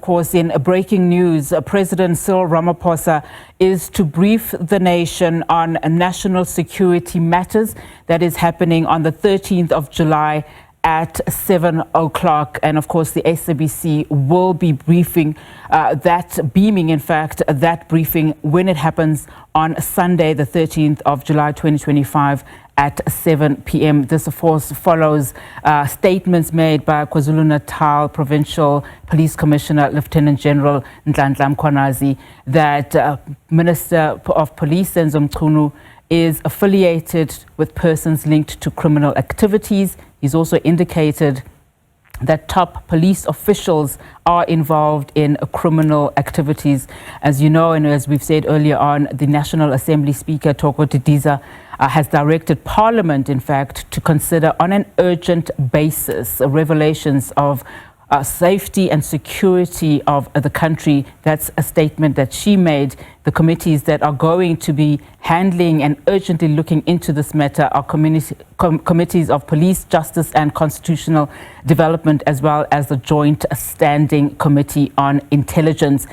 course, in breaking news, President Cyril Ramaphosa is to brief the nation on national security matters. That is happening on the 13th of July at 7 o'clock. And of course, the SABC will be briefing that briefing when it happens on Sunday, the 13th of July 2025 at 7 p.m. This, of course, follows statements made by KwaZulu-Natal Provincial Police Commissioner Lieutenant General Mkhwanazi that Minister of Police Senzo is affiliated with persons linked to criminal activities. He's also indicated that top police officials are involved in criminal activities. As you know, and as we've said earlier on, the National Assembly Speaker, Thoko Didiza, has directed Parliament, in fact, to consider on an urgent basis revelations of safety and security of the country. That's a statement that she made. The committees that are going to be handling and urgently looking into this matter are committees of Police, Justice and Constitutional Development, as well as the Joint Standing Committee on Intelligence.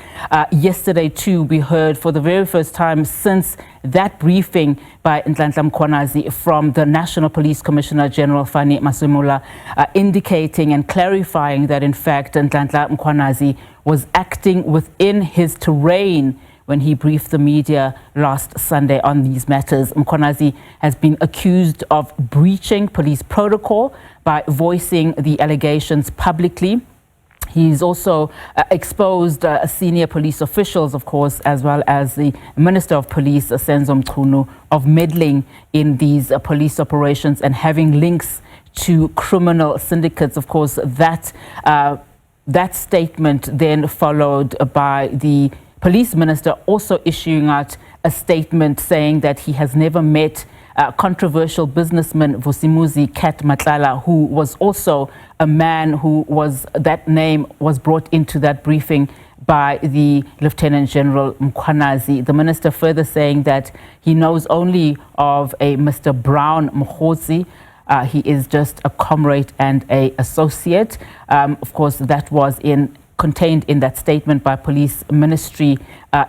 Yesterday, too, we heard for the very first time since that briefing by Mkhwanazi from the National Police Commissioner General Fani Masemola, indicating and clarifying that, in fact, Mkhwanazi was acting within his terrain when he briefed the media last Sunday on these matters. Mkhwanazi has been accused of breaching police protocol by voicing the allegations publicly. He's also exposed senior police officials, of course, as well as the Minister of Police, Senzo of meddling in these police operations and having links to criminal syndicates. Of course, that statement then followed by the Police Minister also issuing out a statement saying that he has never met controversial businessman Vusimuzi Kat Matlala, who was also a man that name was brought into that briefing by the Lieutenant General Mkhwanazi. The minister further saying that he knows only of a Mr. Brown Mkhwanazi. He is just a comrade and an associate. Of course, that was contained in that statement by Police Ministry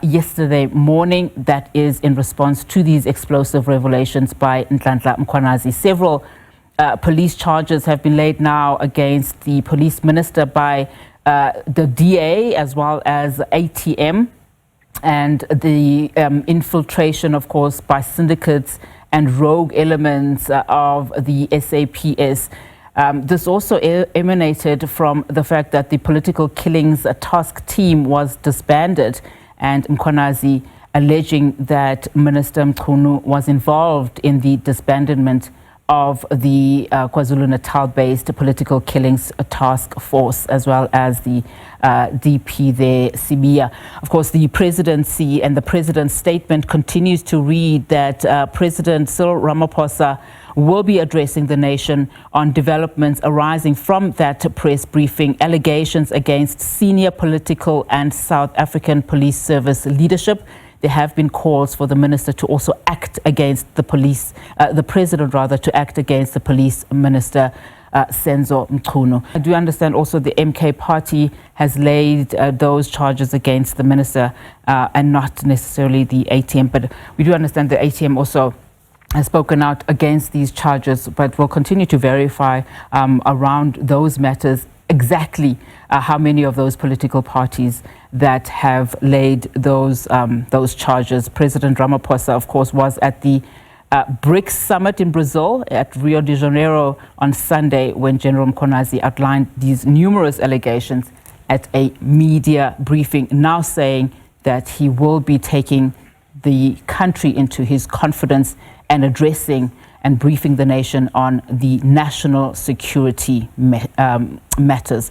yesterday morning. That is in response to these explosive revelations by Mkhwanazi. Several police charges have been laid now against the Police Minister by the DA as well as ATM, and the infiltration, of course, by syndicates and rogue elements of the SAPS. This also emanated from the fact that the political killings task team was disbanded, and Mkhwanazi alleging that Minister Mkhunu was involved in the disbandment of the KwaZulu-Natal-based political killings task force, as well as the DP there, Sibia. Of course, the presidency and the president's statement continues to read that President Cyril Ramaphosa will be addressing the nation on developments arising from that press briefing, allegations against senior political and South African Police Service leadership. There have been calls for the minister to also act against the president to act against the police minister, Senzo Mkhunu. I do understand also the MK party has laid those charges against the minister and not necessarily the ATM, but we do understand the ATM also has spoken out against these charges, but will continue to verify around those matters exactly how many of those political parties that have laid those charges. President Ramaphosa, of course, was at the BRICS summit in Brazil at Rio de Janeiro on Sunday when General Mkhwanazi outlined these numerous allegations at a media briefing, now saying that he will be taking the country into his confidence and addressing and briefing the nation on the national security matters.